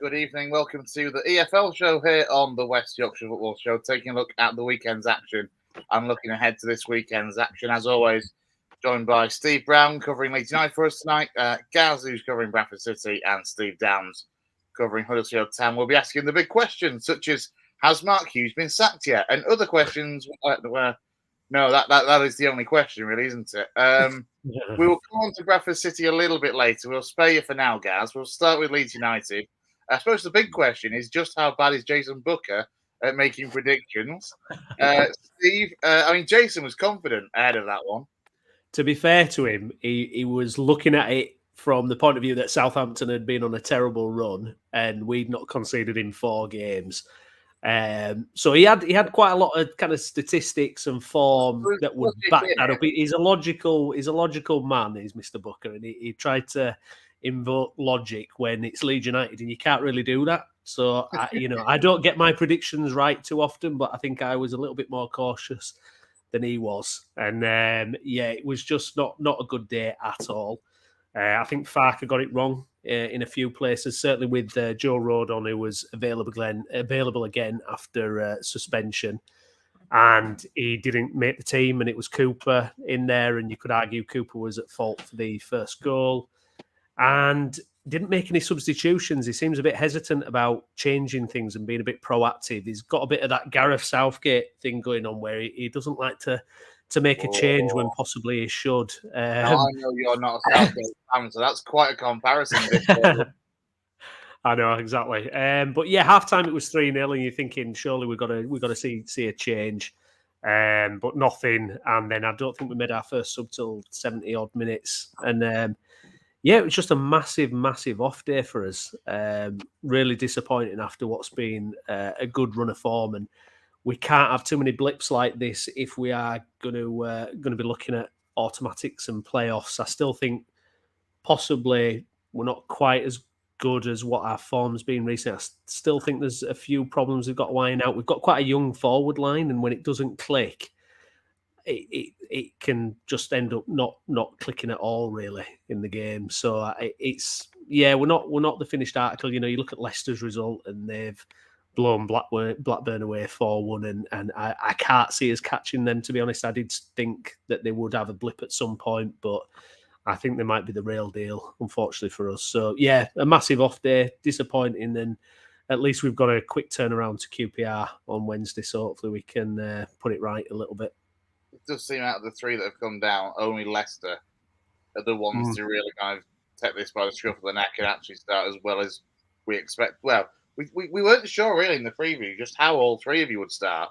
Good evening. Welcome to the EFL show here on the West Yorkshire Football Show, taking a look at the weekend's action and looking ahead to this weekend's action. As always, joined by Steve Brown covering Leeds United for us tonight, Gaz, who's covering Bradford City, and Steve Downs covering Huddersfield Town. We'll be asking the big questions, such as, has Mark Hughes been sacked yet? And other questions where no, that is the only question, really, isn't it? We will come on to Bradford City a little bit later. We'll spare you for now, Gaz. We'll start with Leeds United. I suppose the big question is just how bad is Jason Booker at making predictions? Steve, Jason was confident ahead of that one. To be fair to him, he was looking at it from the point of view that Southampton had been on a terrible run and we'd not conceded in 4 games. So he had quite a lot of kind of statistics and form that would back that up. He's a logical man, is Mr. Booker, and he tried to invoke logic when it's Leeds United, and you can't really do that. So I don't get my predictions right too often, but I think I was a little bit more cautious than he was, and it was just not a good day at all. I think Farker got it wrong in a few places, certainly with Joe Rodon, who was available again after suspension, and he didn't make the team, and it was Cooper in there, and you could argue Cooper was at fault for the first goal, and didn't make any substitutions. He seems a bit hesitant about changing things and being a bit proactive. He's got a bit of that Gareth Southgate thing going on where he doesn't like to make a change when possibly he should. Now, I know you're not a Southgate fan, so that's quite a comparison. I know, exactly. But yeah, half-time it was 3-0, and you're thinking, surely we've got to see a change. But nothing. And then I don't think we made our first sub till 70-odd minutes. And it was just a massive, massive off day for us. Really disappointing after what's been a good run of form. And we can't have too many blips like this if we are going to be looking at automatics and playoffs. I still think possibly we're not quite as good as what our form's been recently. I still think there's a few problems we've got to iron out. We've got quite a young forward line, and when it doesn't click, it can just end up not clicking at all really in the game. So we're not the finished article. You look at Leicester's result and they've blown Blackburn away 4-1, and I can't see us catching them, to be honest. I did think that they would have a blip at some point, but I think they might be the real deal, unfortunately for us. So a massive off day, disappointing, and at least we've got a quick turnaround to QPR on Wednesday, so hopefully we can put it right a little bit. It does seem out of the 3 that have come down, only Leicester are the ones to really kind of take this by the scruff of the neck and actually start as well as we expect. Well, we weren't sure really in the preview just how all 3 of you would start.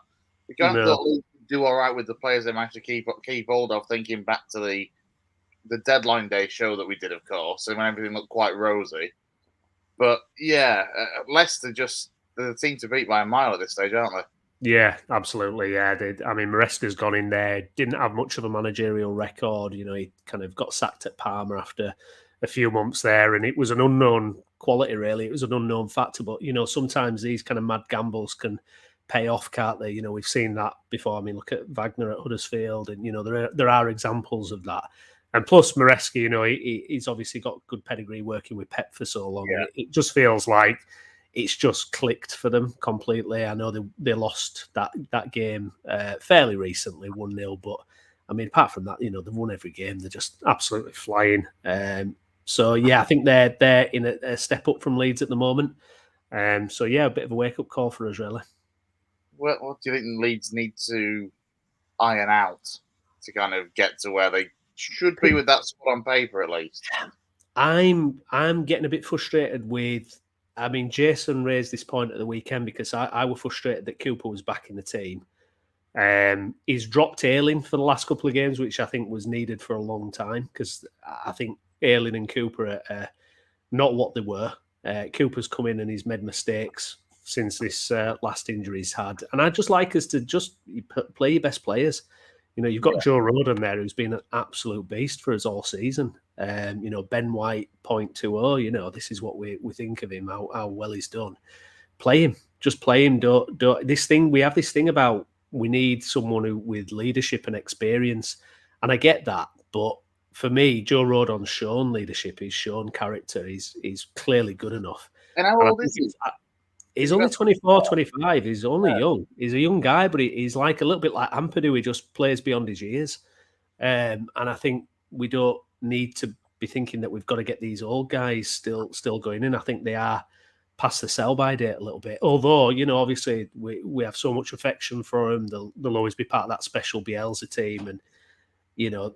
We kind of thought we'd do all right with the players they managed to keep hold of, thinking back to the deadline day show that we did, of course, and when everything looked quite rosy. But Leicester just the team to beat by a mile at this stage, aren't they? Yeah, absolutely. Yeah, Maresca's gone in there, didn't have much of a managerial record. He kind of got sacked at Parma after a few months there, and it was an unknown quality, really. It was an unknown factor, but sometimes these kind of mad gambles can pay off, can't they? We've seen that before. I mean, look at Wagner at Huddersfield, and there are examples of that. And plus Maresca, he's obviously got good pedigree working with Pep for so long. Yeah. It just feels like it's just clicked for them completely. I know they lost that game fairly recently, 1-0, but I mean, apart from that, they've won every game. They're just absolutely flying. I think they're in a step up from Leeds at the moment. A bit of a wake-up call for us, really. What do you think Leeds need to iron out to kind of get to where they should be with that squad on paper, at least? I'm getting a bit frustrated with. I mean, Jason raised this point at the weekend because I was frustrated that Cooper was back in the team. He's dropped Ayling for the last couple of games, which I think was needed for a long time, because I think Ayling and Cooper are not what they were. Cooper's come in and he's made mistakes since this last injury he's had. And I'd just like us to just play your best players. You've got Joe Rodon there, who's been an absolute beast for us all season. Ben White 0.20. This is what we think of him, how well he's done. Play him, just play him. Don't we have this thing about we need someone with leadership and experience, and I get that. But for me, Joe Rodon's shown leadership, he's shown character, he's clearly good enough. And how And I old think is he? he's Is he only about 24, 25. He's only Yeah. young. He's a young guy, but he's like a little bit like Ampadu. He just plays beyond his years. And I think we don't need to be thinking that we've got to get these old guys still going in. I think they are past the sell-by date a little bit. Although, obviously we have so much affection for them. They'll always be part of that special Bielsa team, and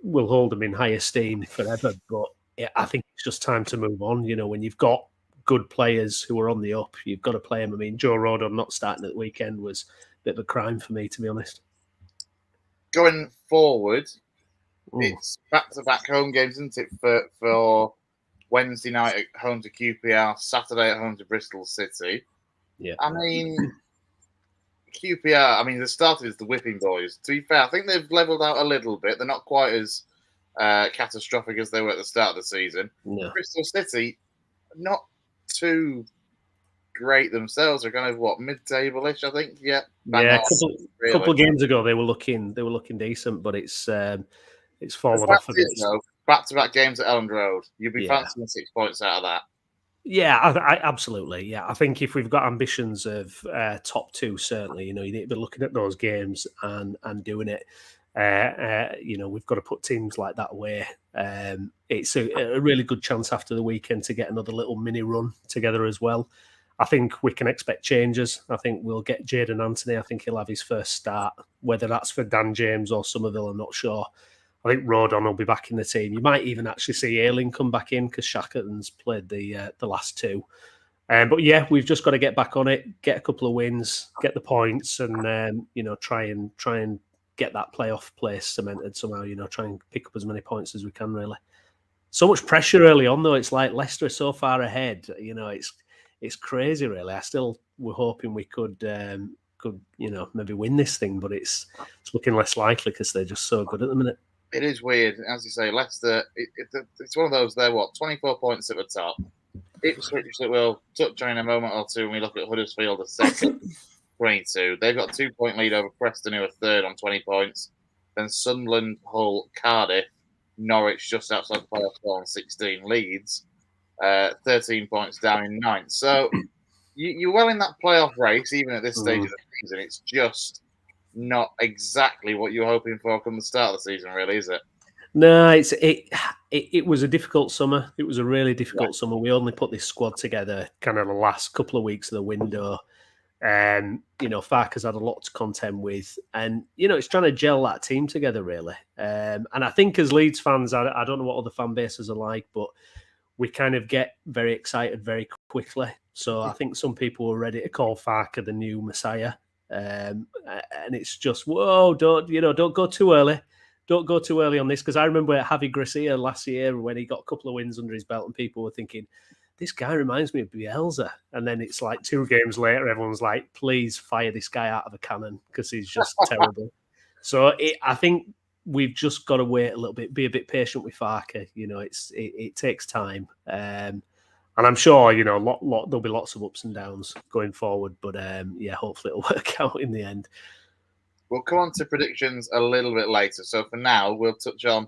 we'll hold them in high esteem forever. But I think it's just time to move on. When you've got good players who are on the up, you've got to play them. I mean, Joe Rodon not starting at the weekend was a bit of a crime for me, to be honest. Going forward, it's back-to-back home games, isn't it, for Wednesday night at home to QPR, Saturday at home to Bristol City. Yeah. I mean, QPR, they started as the whipping boys. To be fair, I think they've levelled out a little bit. They're not quite as catastrophic as they were at the start of the season. No. Bristol City, not too great themselves. They're kind of mid-table-ish, I think. Yeah, yeah. A couple of games ago, they were looking decent, but it's fallen off a bit. Though, back-to-back games at Elland Road, you'd be fancying 6 points out of that. Yeah, I absolutely. Yeah, I think if we've got ambitions of top two, certainly, you need to be looking at those games and doing it. We've got to put teams like that away. It's a really good chance after the weekend to get another little mini run together as well. I think we can expect changes. I think we'll get Jadon Anthony. I think he'll have his first start. Whether that's for Dan James or Somerville, I'm not sure. I think Rodon will be back in the team. You might even actually see Ayling come back in because Shackleton's played the last two. But yeah, we've just got to get back on it, get a couple of wins, get the points, and try and get that playoff place cemented somehow. Try and pick up as many points as we can. Really, so much pressure early on though. It's like Leicester are so far ahead. It's crazy. Really, I still were hoping we could maybe win this thing, but it's looking less likely because they're just so good at the minute. It is weird, as you say. Leicester, it's one of those. They're 24 points at the top. Ipswich that we'll touch on in a moment or two when we look at Huddersfield as second, 22. They've got a 2-point lead over Preston, who are third on 20 points. Then Sunderland, Hull, Cardiff, Norwich just outside the playoffs on 16. Leeds, 13 points down in ninth. So you're well in that playoff race, even at this stage of the season. It's just not exactly what you're hoping for come the start of the season, really, is it? No, it was a difficult summer. It was a really difficult summer. We only put this squad together kind of the last couple of weeks of the window. Farke's had a lot to contend with, and it's trying to gel that team together really. And I think as Leeds fans, I don't know what other fan bases are like, but we kind of get very excited very quickly. So I think some people were ready to call Farke the new Messiah. And it's just, whoa, don't go too early. Don't go too early on this, because I remember Javi Gracia last year when he got a couple of wins under his belt and people were thinking, this guy reminds me of Bielsa. And then it's like 2 games later, everyone's like, please fire this guy out of a cannon because he's just terrible. So I think we've just got to wait a little bit, be a bit patient with Farke. It takes time. And I'm sure, there'll be lots of ups and downs going forward. But hopefully it'll work out in the end. We'll come on to predictions a little bit later. So for now, we'll touch on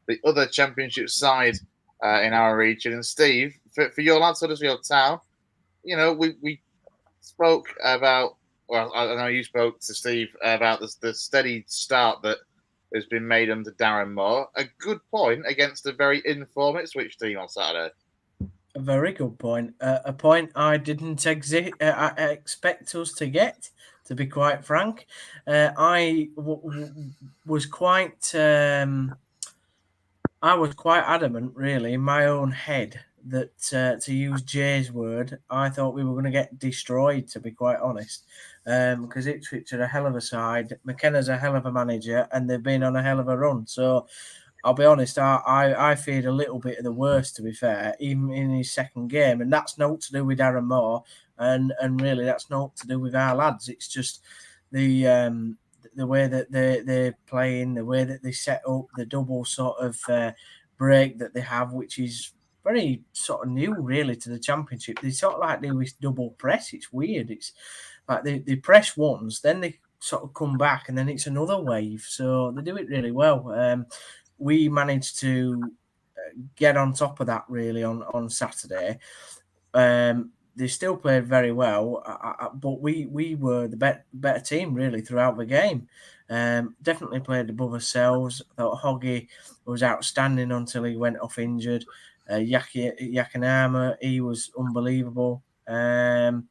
the other championship side in our region. And Steve, for your lads, Huddersfield Town, we spoke about, well, I know you spoke to Steve about the steady start that has been made under Darren Moore. A good point against a very informed Ipswich team on Saturday. A very good point. A point I didn't expect us to get, to be quite frank. I was quite adamant, really, in my own head that, to use Jay's word, I thought we were going to get destroyed, to be quite honest. Because Ipswich are a hell of a side, McKenna's a hell of a manager, and they've been on a hell of a run. So I'll be honest, I feared a little bit of the worst, to be fair, even in his second game. And that's not to do with Darren Moore, and really that's not to do with our lads. It's just the way that they're playing, the way that they set up, the double sort of break that they have, which is very sort of new, really, to the Championship. They sort of like do this double press. It's weird. It's like they press once, then they sort of come back, and then it's another wave. So they do it really well. We managed to get on top of that, really, on Saturday. they still played very well, but we were the better team really throughout the game. Definitely played above ourselves. I thought Hoggy was outstanding until he went off injured. Yakinama, he was unbelievable. And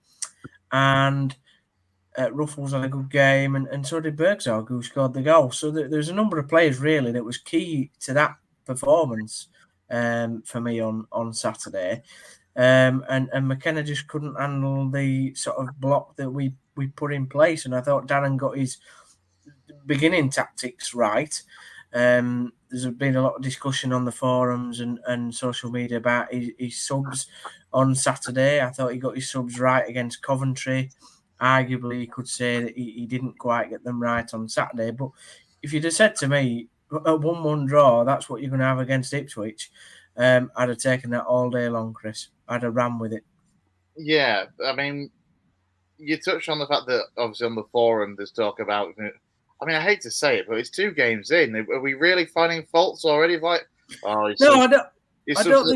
Ruffles had a good game, and so did Bergzorg, who scored the goal. So there's a number of players really that was key to that performance for me on Saturday. And McKenna just couldn't handle the sort of block that we put in place. And I thought Darren got his beginning tactics right. There's been a lot of discussion on the forums and social media about his subs on Saturday. I thought he got his subs right against Coventry. Arguably, you could say that he didn't quite get them right on Saturday. But if you'd have said to me, a 1-1 draw, that's what you're going to have against Ipswich, I'd have taken that all day long, Chris. I'd have ran with it. Yeah, I mean, you touched on the fact that obviously on the forum there's talk about. I mean, I hate to say it, but it's 2 games in. Are we really finding faults already? Like, I don't think. I don't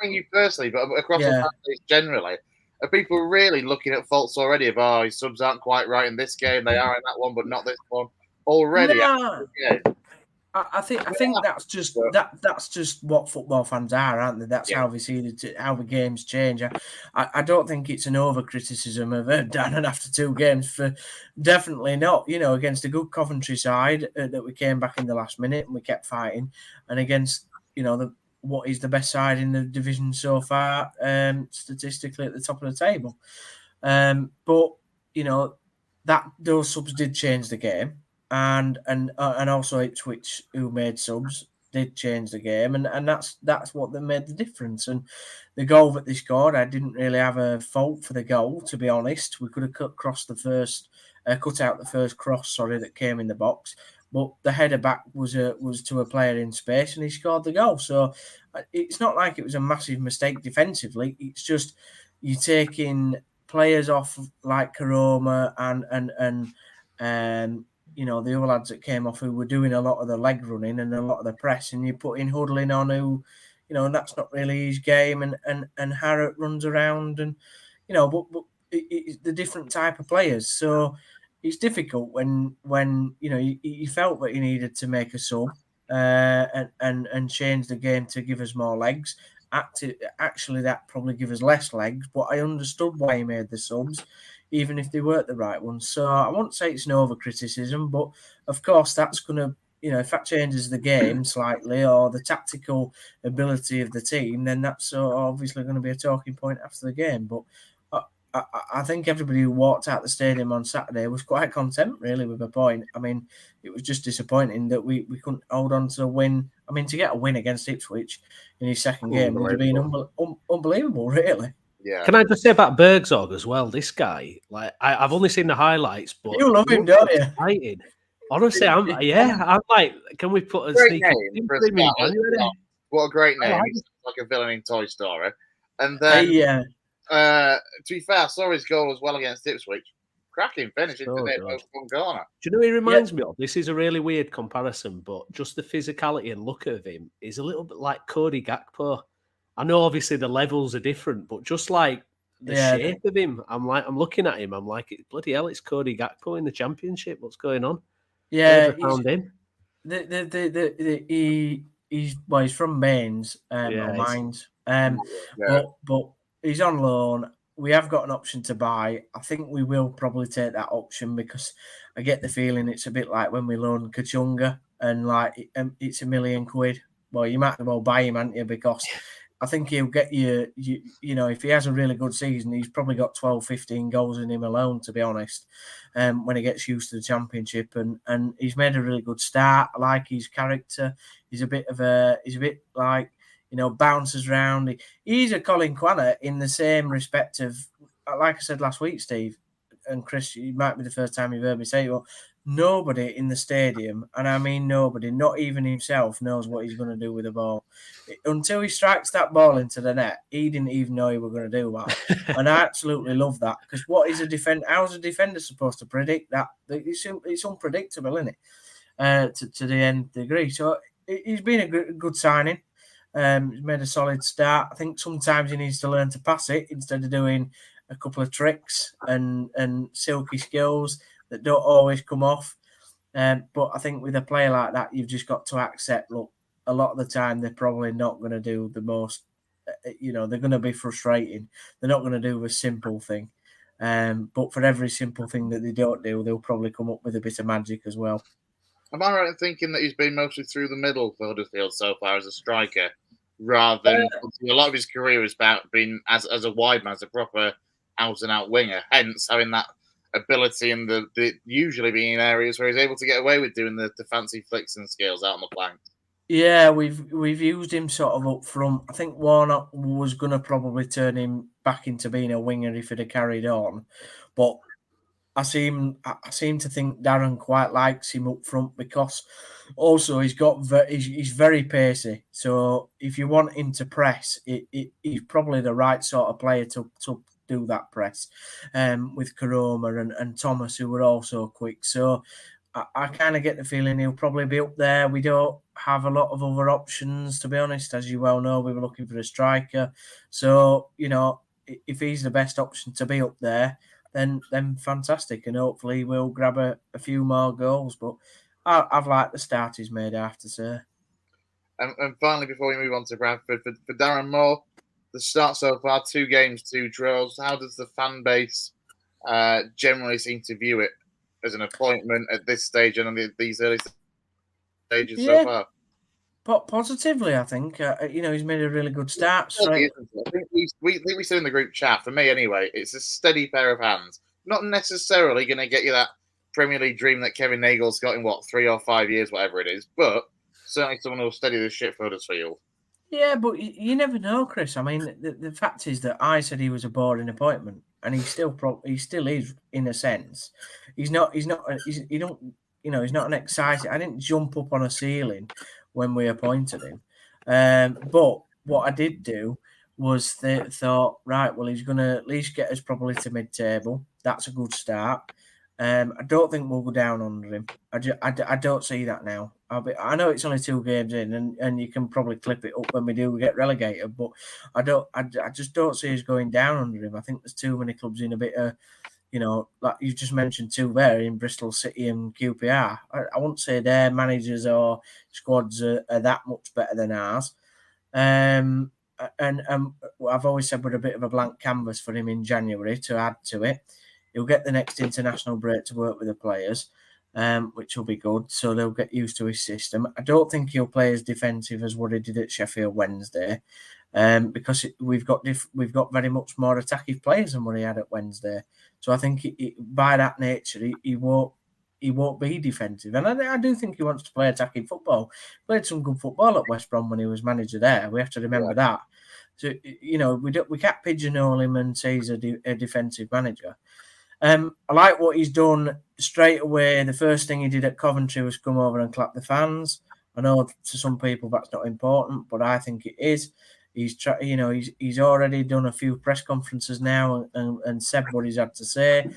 think you personally, but across the families generally, are people really looking at faults already? Of his subs aren't quite right in this game. They are in that one, but not this one. Already. No. I think that's just what football fans are, aren't they? That's how they see how the games change. I don't think it's an over criticism of Darren after 2 games. For definitely not. Against a good Coventry side that we came back in the last minute and we kept fighting, and against what is the best side in the division so far, statistically at the top of the table. But that those subs did change the game. And also Ipswich, who made subs, did change the game, and that's what made the difference. And the goal that they scored, I didn't really have a fault for the goal, to be honest. We could have cut out the first cross, that came in the box, but the header back was to a player in space, and he scored the goal. So it's not like it was a massive mistake defensively. It's just you're taking players off like Karoma and the other lads that came off who were doing a lot of the leg running and a lot of the press, and you put in Huddling on who, and that's not really his game, and Harrod runs around, and but it's the different type of players. So it's difficult when you felt that you needed to make a sub and change the game to give us more legs. Actually, that probably give us less legs, but I understood why he made the subs, even if they weren't the right ones. So I won't say it's an over-criticism, but of course that's going to, if that changes the game slightly or the tactical ability of the team, then that's obviously going to be a talking point after the game. But I think everybody who walked out the stadium on Saturday was quite content, really, with a point. I mean, it was just disappointing that we couldn't hold on to a win. I mean, to get a win against Ipswich in his second game would have been unbelievable, really. Yeah. Can I just say about Bergzorg as well? This guy, I've only seen the highlights, but you love him, don't you? Excited. Honestly, I'm like, can we put a great name for a start? What a great name! He's like a villain in Toy Story. And then, to be fair, I saw his goal as well against Ipswich. Cracking finish into the most fun corner. Do you know what he reminds me of? This is a really weird comparison, but just the physicality and look of him is a little bit like Cody Gakpo. I know obviously the levels are different, but just like the shape of him, I'm looking at him, I'm like, bloody hell, it's Cody Gakpo in the Championship. What's going on? Yeah, found him. He's from Mainz, or Mainz, but he's on loan. We have got an option to buy. I think we will probably take that option because I get the feeling it's a bit like when we loaned Kachunga and it's £1 million. Well, you might as well buy him, haven't you? Because I think he'll get you, if he has a really good season, he's probably got 12, 15 goals in him alone, to be honest, when he gets used to the Championship. And he's made a really good start. I like his character. He's a bit like, bounces around. He's a Colin Quanner in the same respect of, like I said last week, Steve and Chris, it might be the first time you've heard me say it, but nobody in the stadium, and I mean nobody, not even himself, knows what he's going to do with the ball. Until he strikes that ball into the net, he didn't even know he was going to do that. And I absolutely love that, because what is a defender? How's a defender supposed to predict that? It's unpredictable, isn't it? To the end degree. So he's been a good signing. He's made a solid start. I think sometimes he needs to learn to pass it instead of doing a couple of tricks and silky skills that don't always come off. But I think with a player like that, you've just got to accept, look, a lot of the time they're probably not going to do the most, they're going to be frustrating. They're not going to do a simple thing. But for every simple thing that they don't do, they'll probably come up with a bit of magic as well. Am I right in thinking that he's been mostly through the middle for Huddersfield so far as a striker, rather than a lot of his career has been as a wide man, as a proper out-and-out winger, hence having that ability and the usually being in areas where he's able to get away with doing the fancy flicks and skills out on the flank. Yeah, we've used him sort of up front. I think Warnock was going to probably turn him back into being a winger if he'd have carried on, but I seem to think Darren quite likes him up front because also he's very pacey. So if you want him to press, he's probably the right sort of player to do that press. With Karoma and Thomas, who were also quick. So I kind of get the feeling he'll probably be up there. We don't have a lot of other options, to be honest. As you well know, we were looking for a striker. So, if he's the best option to be up there, then fantastic. And hopefully we'll grab a few more goals. But I've liked the start he's made, I have to say. And finally, before we move on to Bradford, for Darren Moore, the start so far, 2 games, 2 draws. How does the fan base generally seem to view it as an appointment at this stage and on these early stages so far? Positively, I think. He's made a really good start. I think we said in the group chat, for me anyway, it's a steady pair of hands. Not necessarily going to get you that Premier League dream that Kevin Nagel's got in, 3 or 5 years, whatever it is, but certainly someone who'll steady the ship for Huddersfield. Yeah, but you never know, Chris. I mean, the fact is that I said he was a boring appointment, and he still is in a sense. He's not an exciting. I didn't jump up on a ceiling when we appointed him, but what I did do was thought, right, well, he's going to at least get us probably to mid-table. That's a good start. I don't think we'll go down under him. I don't see that now. I know it's only 2 games in, and you can probably clip it up when we do get relegated. But I just don't see us going down under him. I think there's too many clubs in a bit of, like you just mentioned 2 there in Bristol City and QPR. I wouldn't say their managers or squads are that much better than ours. And I've always said we're a bit of a blank canvas for him in January to add to it. He'll get the next international break to work with the players, which will be good. So they'll get used to his system. I don't think he'll play as defensive as what he did at Sheffield Wednesday, because we've got very much more attacking players than what he had at Wednesday. So I think by that nature, he won't be defensive. And I do think he wants to play attacking football. Played some good football at West Brom when he was manager there. We have to remember that. So we can't pigeonhole him and say he's a defensive manager. I like what he's done straight away. The first thing he did at Coventry was come over and clap the fans. I know to some people that's not important, but I think it is. He's already done a few press conferences now and said what he's had to say.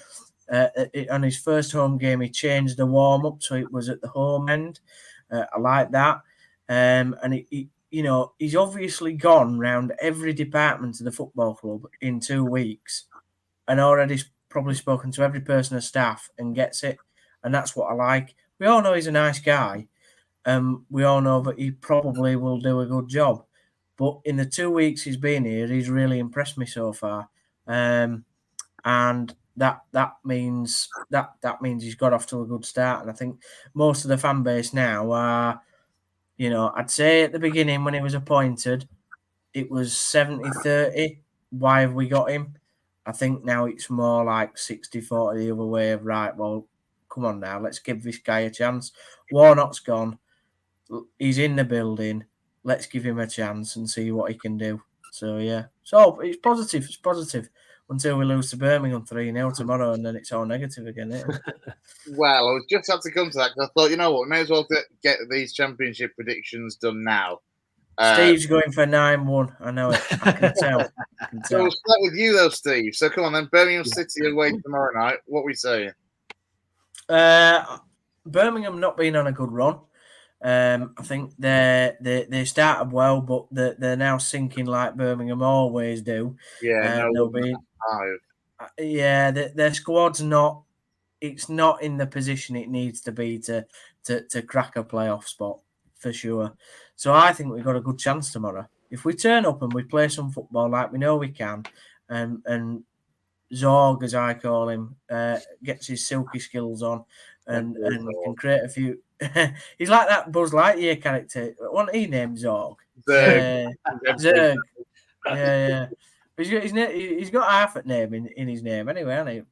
On his first home game, he changed the warm up so it was at the home end. I like that, and he's obviously gone round every department of the football club in 2 weeks, and already probably spoken to every person of staff and gets it, and that's what I like. We all know he's a nice guy, we all know that he probably will do a good job, but in the 2 weeks he's been here, he's really impressed me so far, and that means he's got off to a good start. And I think most of the fan base now are, I'd say at the beginning when he was appointed, it was 70-30. Why have we got him? I think now it's more like 60-40 the other way of, right, well, come on now, let's give this guy a chance. Warnock's gone. He's in the building. Let's give him a chance and see what he can do. So, yeah. So, it's positive. It's positive until we lose to Birmingham 3-0 tomorrow, and then it's all negative again, isn't it? Well, I was just had to come to that because I thought, you know what, we may as well get these championship predictions done now. Steve's going for 9-1. I know it. I can tell. So we'll start with you, though, Steve. So come on, then. Birmingham City away tomorrow night. What are we saying? Birmingham not been on a good run. I think they started well, but they're now sinking like Birmingham always do. Yeah, no, They'll be 5. their squad's not. It's not in the position it needs to be to crack a playoff spot for sure. So I think we've got a good chance tomorrow. If we turn up and we play some football like we know we can, and Zorg, as I call him, gets his silky skills on and can create a few. He's like that Buzz Lightyear character. Wasn't he named Zorg? Zerg. Yeah. He's got half a name in his name anyway, hasn't he?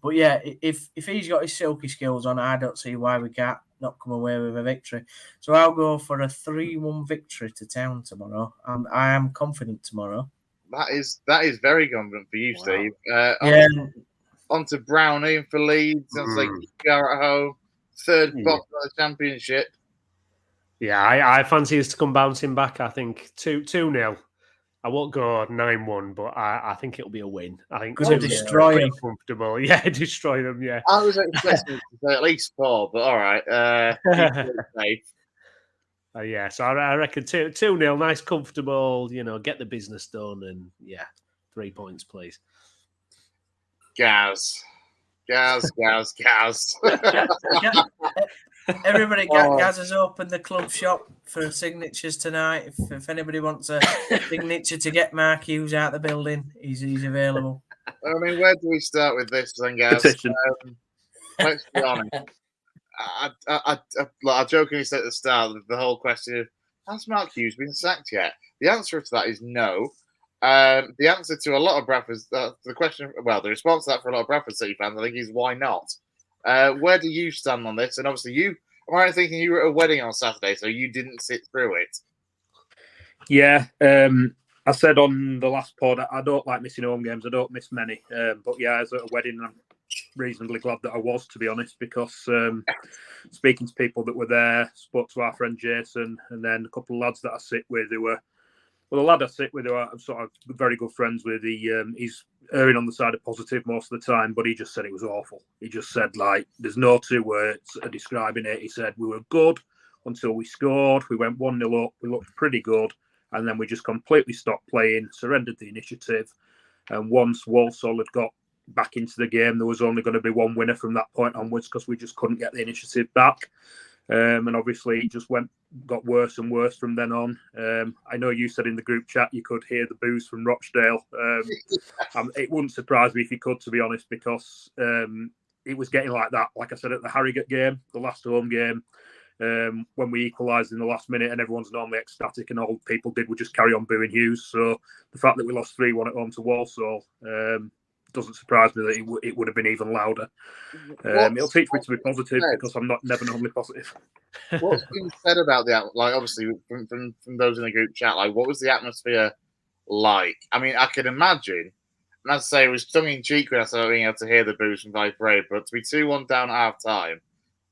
But yeah, if he's got his silky skills on, I don't see why we can't not come away with a victory. So I'll go for a 3-1 victory to Town tomorrow. I am confident tomorrow. That is very confident for you, Wow. Steve. Yeah. On to Brownie for Leeds. Sounds like you're at home. Third bottom of the championship. Yeah, I fancy us to come bouncing back. I think 2-0. I won't go 9-1, but I think it'll be a win. I think Gonna destroy them. Comfortable. Yeah, destroy them. Yeah. I was expecting to say at least 4, but all right. Yeah, so I reckon 2-0, nice, comfortable. Get the business done, and 3 points, please. Gaz. Everybody, Gaz has opened the club shop for signatures tonight. If anybody wants a signature to get Mark Hughes out of the building, he's available. I mean, where do we start with this then, Gaz? Let's be honest. I jokingly said at the start the whole question of, has Mark Hughes been sacked yet? The answer to that is no. The answer to a lot of Bradford's the response to that for a lot of Bradford City fans, I think, is why not? Where do you stand on this? And obviously, am I right thinking you were at a wedding on Saturday, so you didn't sit through it? Yeah, I said on the last pod, I don't like missing home games. I don't miss many. But yeah, I was at a wedding, and I'm reasonably glad that I was, to be honest, because speaking to people that were there, spoke to our friend Jason, and then a couple of lads that I sit with who were, the lad I sit with who I'm sort of very good friends with, he's erring on the side of positive most of the time, but he just said it was awful. He just said, like, there's no 2 words describing it. He said, we were good until we scored. We went 1-0 up. We looked pretty good. And then we just completely stopped playing, surrendered the initiative. And once Walsall had got back into the game, there was only going to be one winner from that point onwards because we just couldn't get the initiative back. And obviously it just got worse and worse from then on. I know you said in the group chat you could hear the boos from Rochdale. It wouldn't surprise me if you could, to be honest, because it was getting like that. Like I said, at the Harrogate game, the last home game, when we equalised in the last minute and everyone's normally ecstatic and all people did was just carry on booing Hughes. So the fact that we lost 3-1 at home to Walsall doesn't surprise me that it would have been even louder. It'll teach me to be positive because I'm never normally positive. What's been said about obviously from those in the group chat, what was the atmosphere like? I mean, I can imagine, and I'd say it was tongue in cheek when I started being able to hear the boos from Vice Parade, but to be 2-1 down at half time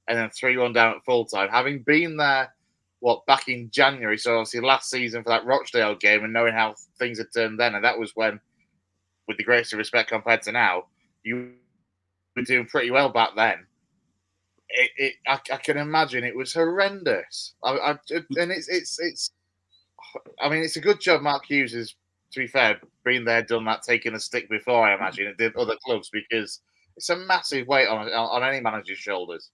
and then 3-1 down at full time, having been there, back in January, so obviously last season for that Rochdale game, and knowing how things had turned then, and that was when, with the greatest respect compared to now, you were doing pretty well back then. I can imagine it was horrendous. It's a good job Mark Hughes is, to be fair, been there, done that, taking a stick before, I imagine, it did other clubs, because it's a massive weight on any manager's shoulders.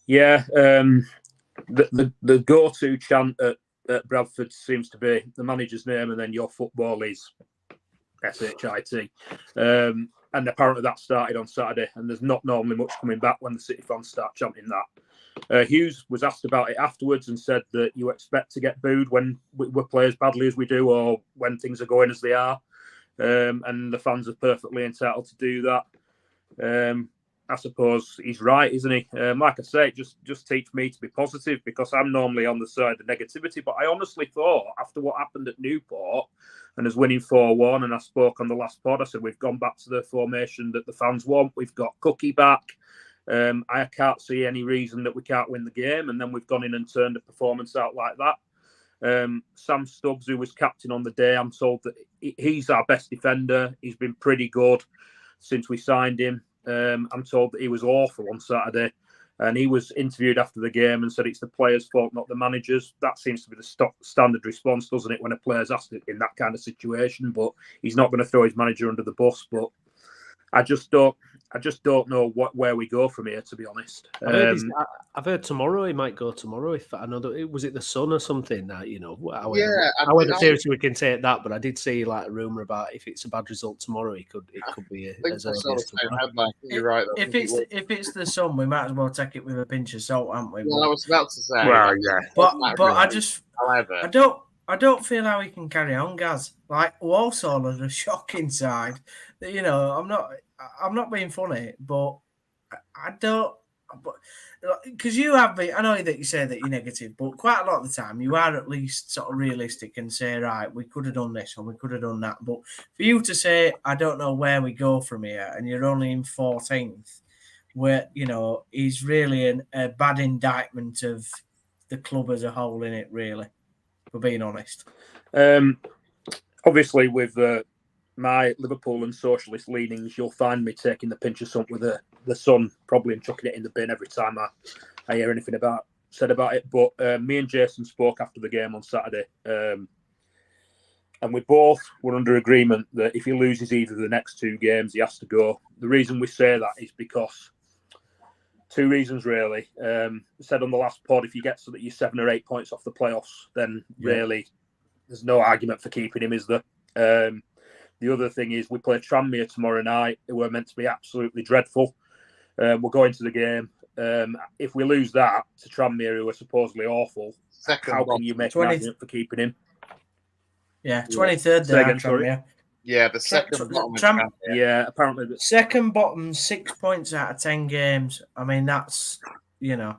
Yeah, the go-to chant at Bradford seems to be the manager's name and then your football is SHIT. And apparently that started on Saturday, and there's not normally much coming back when the City fans start chanting that. Hughes was asked about it afterwards and said that you expect to get booed when we play as badly as we do or when things are going as they are. And the fans are perfectly entitled to do that. I suppose he's right, isn't he? Like I say, just teach me to be positive because I'm normally on the side of negativity. But I honestly thought after what happened at Newport and us winning 4-1, and I spoke on the last pod, I said we've gone back to the formation that the fans want. We've got Cookie back. I can't see any reason that we can't win the game. And then we've gone in and turned the performance out like that. Sam Stubbs, who was captain on the day, I'm told that he's our best defender. He's been pretty good since we signed him. I'm told that he was awful on Saturday. And he was interviewed after the game and said it's the players' fault, not the managers. That seems to be the standard response, doesn't it, when a player's asked in that kind of situation? But he's not going to throw his manager under the bus. But I just don't know where we go from here, to be honest. I've heard tomorrow he might go tomorrow. If I know that was it the Sun or something. However seriously we can take that, but I did see like a rumor about if it's a bad result tomorrow, it could be. You're right. If it's the Sun, we might as well take it with a pinch of salt, aren't we? Well, I was about to say. Well, yeah. But I don't feel how he can carry on, Gaz. Like Walsall are a shocking side. I'm not being funny, but I don't. Because you have been, I know that you say that you're negative, but quite a lot of the time you are at least sort of realistic and say, right, we could have done this or we could have done that. But for you to say, I don't know where we go from here, and you're only in 14th, where, is really a bad indictment of the club as a whole, in it, really, for being honest. Obviously, with my Liverpool and socialist leanings, you'll find me taking the pinch of salt with the Sun, probably, and chucking it in the bin every time I hear anything said about it. But me and Jason spoke after the game on Saturday, and we both were under agreement that if he loses either of the next 2 games, he has to go. The reason we say that is because 2 reasons, really. Said on the last pod, if you get so that you're 7 or 8 points off the playoffs, then really there's no argument for keeping him, is there? The other thing is we play Tranmere tomorrow night, who are meant to be absolutely dreadful. We're going to the game. If we lose that to Tranmere, who are supposedly awful, how can you make an argument for keeping him? Yeah, 23rd there, Tranmere. Yeah, the second bottom. Yeah, apparently. Second bottom, 6 points out of 10 games. I mean, that's, Yeah.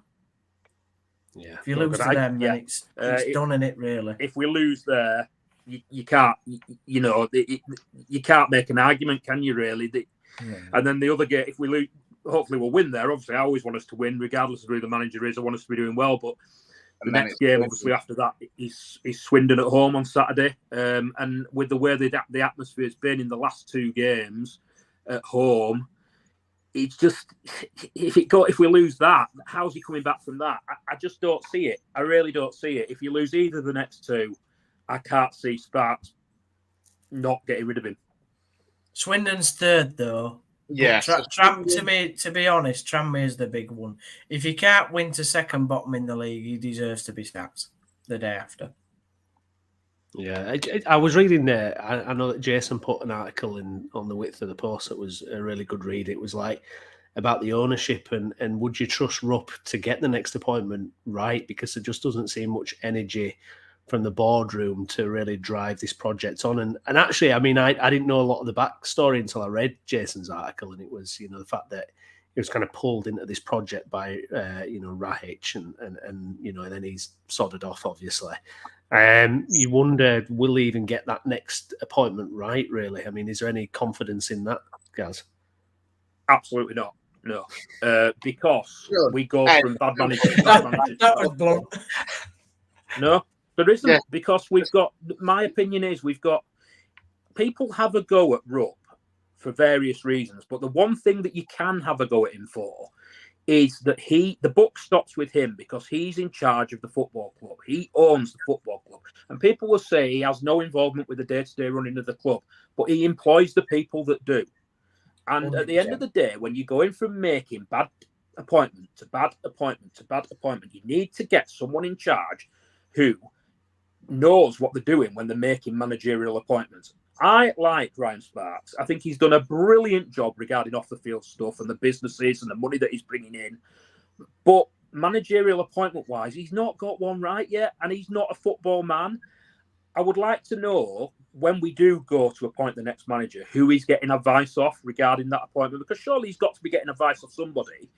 If you lose to them, then it's done, in it, really. If we lose there, you can't, you can't make an argument, can you, really? And then the other game, if we lose, hopefully we'll win there. Obviously, I always want us to win, regardless of who the manager is. I want us to be doing well. But the next game, obviously, after that, is Swindon at home on Saturday. And with the way the atmosphere has been in the last 2 games at home, it's just, if we lose that, how's he coming back from that? I just don't see it. I really don't see it. If you lose either of the next 2, I can't see Sparks not getting rid of him. Swindon's 3rd, though. Yeah. To be honest, Tranmere is the big one. If he can't win to second bottom in the league, he deserves to be sacked the day after. Yeah, I was reading there. I know that Jason put an article on the Width of the Post that was a really good read. It was like about the ownership and would you trust Rupp to get the next appointment right? Because there just doesn't seem much energy from the boardroom to really drive this project on. And actually, I mean, I didn't know a lot of the backstory until I read Jason's article, and it was, the fact that he was kind of pulled into this project by, Rahich and then he's sodded off, obviously. You wonder, will he even get that next appointment right, really? I mean, is there any confidence in that, Gaz? Absolutely not. No. Because we go from bad manager to bad manager. That was blunt. No. There isn't, because my opinion is people have a go at Rupp for various reasons, but the one thing that you can have a go at him for is that the buck stops with him because he's in charge of the football club. He owns the football club. And people will say he has no involvement with the day-to-day running of the club, but he employs the people that do. And 100%. At the end of the day, when you're going from making bad appointment to bad appointment to bad appointment, you need to get someone in charge who knows what they're doing when they're making managerial appointments. I like Ryan Sparks. I think he's done a brilliant job regarding off-the-field stuff and the businesses and the money that he's bringing in. But managerial appointment-wise, he's not got one right yet, and he's not a football man. I would like to know, when we do go to appoint the next manager, who he's getting advice off regarding that appointment, because surely he's got to be getting advice off somebody.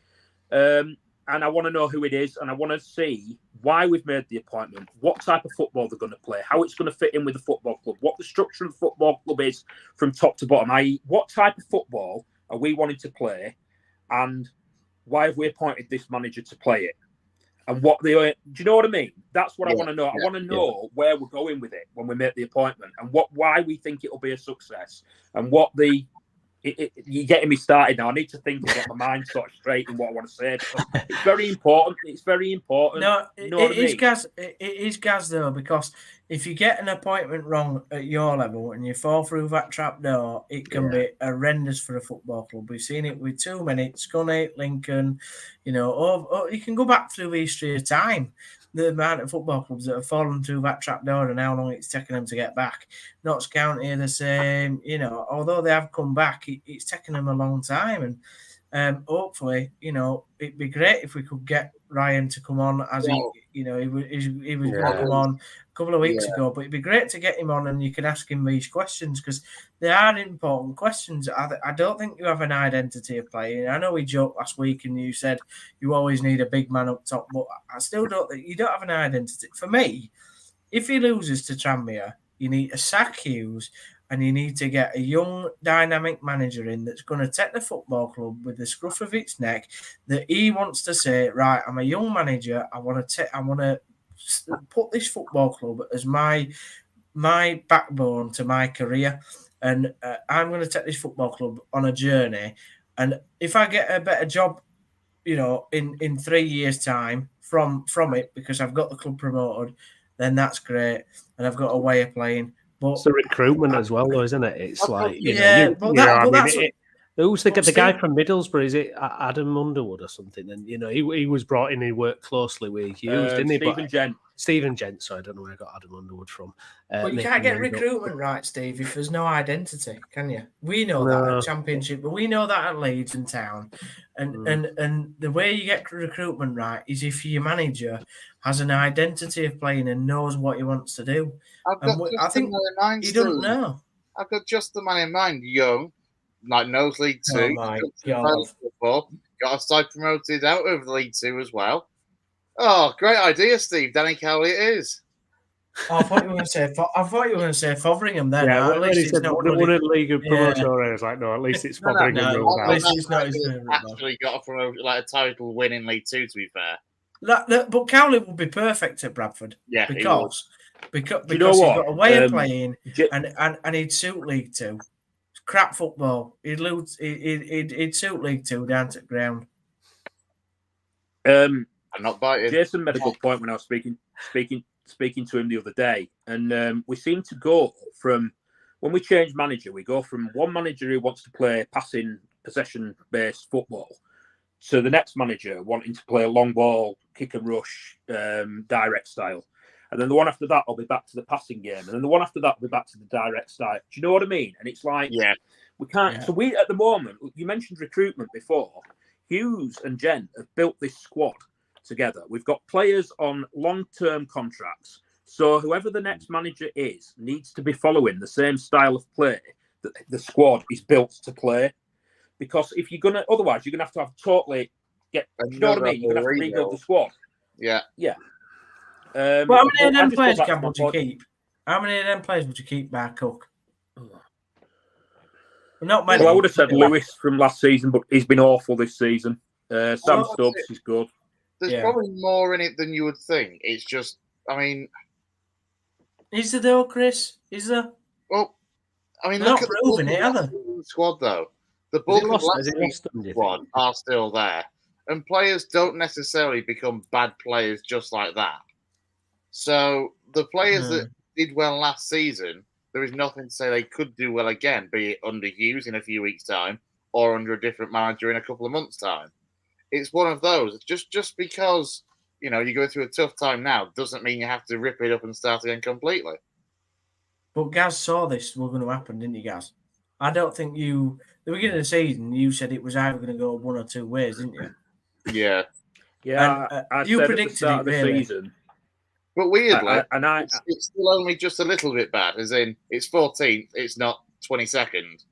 And I want to know who it is, and I want to see why we've made the appointment, what type of football they're going to play, how it's going to fit in with the football club, what the structure of the football club is from top to bottom, i.e. what type of football are we wanting to play, and why have we appointed this manager to play it? And do you know what I mean? That's what I want to know. I want to know where we're going with it when we make the appointment, and why we think it'll be a success, and what the you're getting me started now. I need to think and get my mind sort of straight in what I want to say. Because it's very important. It's very important. No, You know what I mean? It is Gaz though, because if you get an appointment wrong at your level and you fall through that trap door, it can be horrendous for a football club. We've seen it with too many. Scunny, Lincoln, you can go back through the history of time. The amount of football clubs that have fallen through that trap door and how long it's taken them to get back. Notts County are the same, although they have come back, it's taken them a long time. And hopefully, it'd be great if we could get Ryan to come on as he was going to come on a couple of weeks ago. But it'd be great to get him on and you can ask him these questions because they are important questions. I don't think you have an identity of playing. I know we joked last week and you said you always need a big man up top, but I still don't think you don't have an identity. For me, if he loses to Tranmere, you need to sack Hughes. And you need to get a young, dynamic manager in that's going to take the football club with the scruff of its neck. That he wants to say, right, I'm a young manager. I want to put this football club as my backbone to my career, and I'm going to take this football club on a journey. And if I get a better job, in 3 years' time from it, because I've got the club promoted, then that's great, and I've got a way of playing. But it's the recruitment as well, though, isn't it? It's like, who's the guy from Middlesbrough? Is it Adam Underwood or something? And he was brought in. He worked closely with Hughes, didn't he? Stephen Gent. So I don't know where I got Adam Underwood from. But you can't get recruitment right, Steve, if there's no identity, can you? We know that at Championship, but we know that at Leeds and Town. And the way you get recruitment right is if your manager has an identity of playing and knows what he wants to do. I think he doesn't know. I've got just the man in mind, young, like knows League Two. Oh my God. Football, got a side promoted out of the League Two as well. Oh, great idea, Steve. Danny Cowley it is. Oh, I thought you were going to say Fotheringham then. Yeah, at least it's not won a league of promotion. I was like, no, at least it's Fotheringham. At least it's not actually got a title win in League Two, to be fair. But Cowley would be perfect at Bradford. Yeah, because he's got a way of playing and he'd suit League Two. Crap football. He'd suit League Two down to the ground. I'm not biting. Jason made a good point when I was speaking to him the other day, and we seem to go from when we change manager, we go from one manager who wants to play passing, possession-based football to the next manager wanting to play a long ball, kick and rush, direct style. And then the one after that will be back to the passing game. And then the one after that will be back to the direct style. Do you know what I mean? And it's like, we can't. Yeah. So we, at the moment, you mentioned recruitment before. Hughes and Jen have built this squad together. We've got players on long-term contracts. So whoever the next manager is needs to be following the same style of play that the squad is built to play. Because if you're otherwise you're gonna have totally you know what I mean? You're gonna have to rebuild the squad. Yeah. Well, how many of them players would you keep? How many of them players would you keep by Cook? Not many. Well, I would have said Lewis from last season, but he's been awful this season. Sam Stubbs is good. There's probably more in it than you would think. It's just, is there though, Chris? Is there? Well, look not at proving it, are they? Squad though. The bulk of the squad are still there, and players don't necessarily become bad players just like that. So the players that did well last season, there is nothing to say they could do well again, be it under Hughes in a few weeks' time or under a different manager in a couple of months' time. It's one of those. Just because you go through a tough time now doesn't mean you have to rip it up and start again completely. But Gaz saw this was going to happen, didn't you, Gaz? I don't think the beginning of the season, you said it was either going to go one or two ways, didn't you? Yeah. Yeah, I you said predicted at the start it, of the really. season. But weirdly, it's still only just a little bit bad, as in it's 14th, it's not 22nd.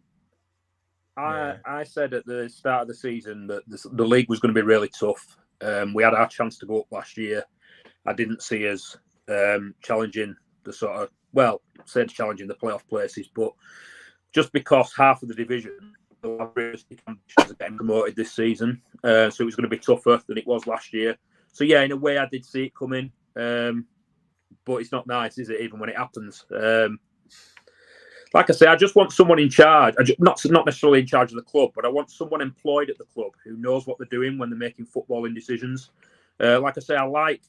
I said at the start of the season that the league was going to be really tough. We had our chance to go up last year. I didn't see us challenging the challenging the playoff places, but just because half of the division are getting promoted this season, so it was going to be tougher than it was last year. So yeah, in a way, I did see it coming, but it's not nice, is it? Even when it happens. Like I say, I just want someone in charge. Not necessarily in charge of the club, but I want someone employed at the club who knows what they're doing when they're making footballing decisions. Like I say, I like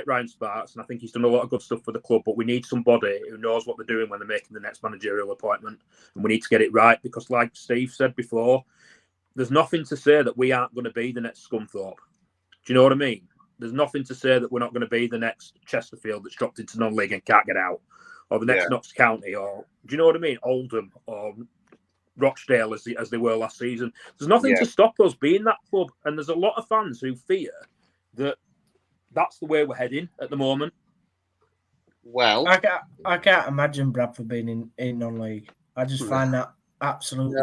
Ryan Sparks, and I think he's done a lot of good stuff for the club. But we need somebody who knows what they're doing when they're making the next managerial appointment, and we need to get it right. Because, like Steve said before, there's nothing to say that we aren't going to be the next Scunthorpe. Do you know what I mean? There's nothing to say that we're not going to be the next Chesterfield that's dropped into non-league and can't get out, or the next Notts County, or do you know what I mean? Oldham or Rochdale as they were last season. There's nothing to stop us being that club, and there's a lot of fans who fear that that's the way we're heading at the moment. Well, I can't imagine Bradford being in non-league. I just find that absolutely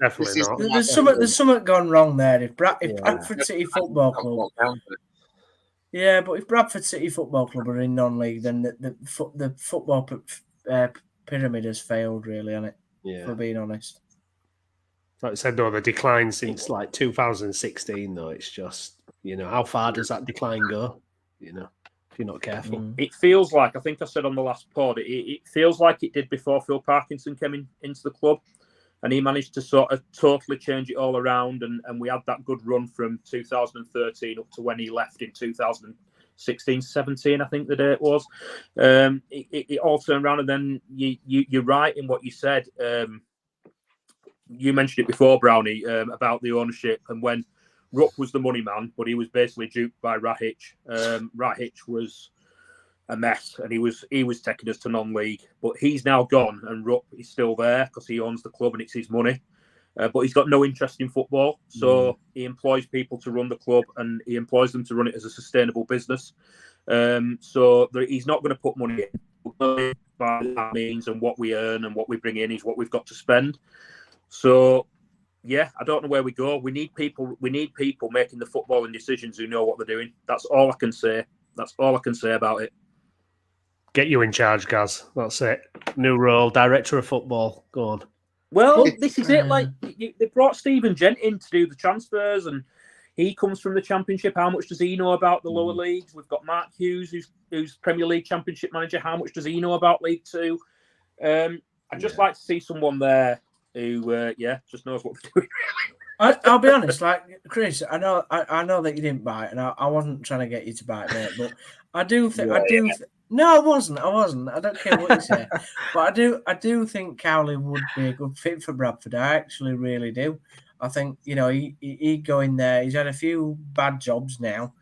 definitely not. There's something gone wrong there. If Bradford City Football Club, but if Bradford City Football Club are in non-league, then the football pyramid has failed, really, hasn't it? Yeah. For being honest. Like I said, though, the decline since like 2016, though, it's just, how far does that decline go? If you're not careful. It feels like, I think I said on the last pod, it feels like it did before Phil Parkinson came into the club, and he managed to sort of totally change it all around, and we had that good run from 2013 up to when he left in 2016, 17, I think the day it was. It all turned around, and then you're right in what you said. You mentioned it before, Brownie, about the ownership, and when Rupp was the money man, but he was basically duped by Rahic. Rahic was a mess, and he was taking us to non-league, but he's now gone, and Rupp is still there because he owns the club and it's his money. But he's got no interest in football, so he employs people to run the club, and he employs them to run it as a sustainable business. So he's not going to put money in. By that means, and what we earn and what we bring in is what we've got to spend. So, yeah, I don't know where we go. We need people making the footballing decisions who know what they're doing. That's all I can say. That's all I can say about it. Get you in charge, Gaz. That's it. New role, director of football. Go on. Well, this is it. Like, they brought Stephen Gent in to do the transfers, and he comes from the Championship. How much does he know about the lower leagues? We've got Mark Hughes, who's Premier League Championship manager. How much does he know about League Two? I'd just like to see someone there who, just knows what they're doing. I'll be honest, like Chris, I know that you didn't bite, and I wasn't trying to get you to bite, mate. But I do think no, I wasn't. I don't care what you say, but I do think Cowley would be a good fit for Bradford. I actually really do. I think he'd go in there. He's had a few bad jobs now,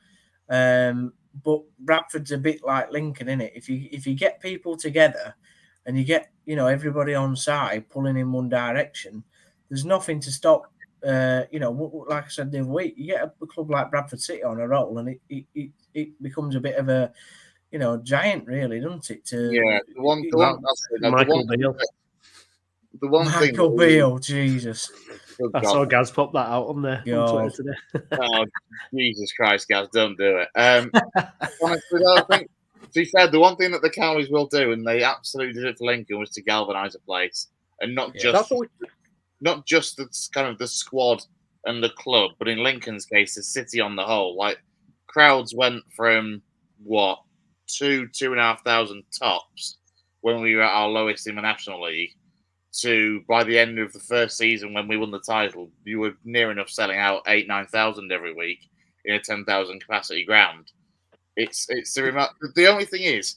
but Bradford's a bit like Lincoln, isn't it? If you get people together and you get everybody on side pulling in one direction, there's nothing to stop. Like I said the other week, you get a club like Bradford City on a roll, and it becomes a bit of a giant, really, doesn't it? Michael Beale, Jesus. I saw Gaz pop that out on there on Twitter today. Oh, Jesus Christ, Gaz, don't do it. Honestly, I think, to be fair, the one thing that the Cowleys will do, and they absolutely did it for Lincoln, was to galvanise a place, and not just the kind of the squad and the club, but in Lincoln's case, the city on the whole. Like, crowds went from 2,500 tops when we were at our lowest in the National League to, by the end of the first season when we won the title, you were near enough selling out 8,000-9,000 every week in a 10,000 capacity ground. It's the only thing is,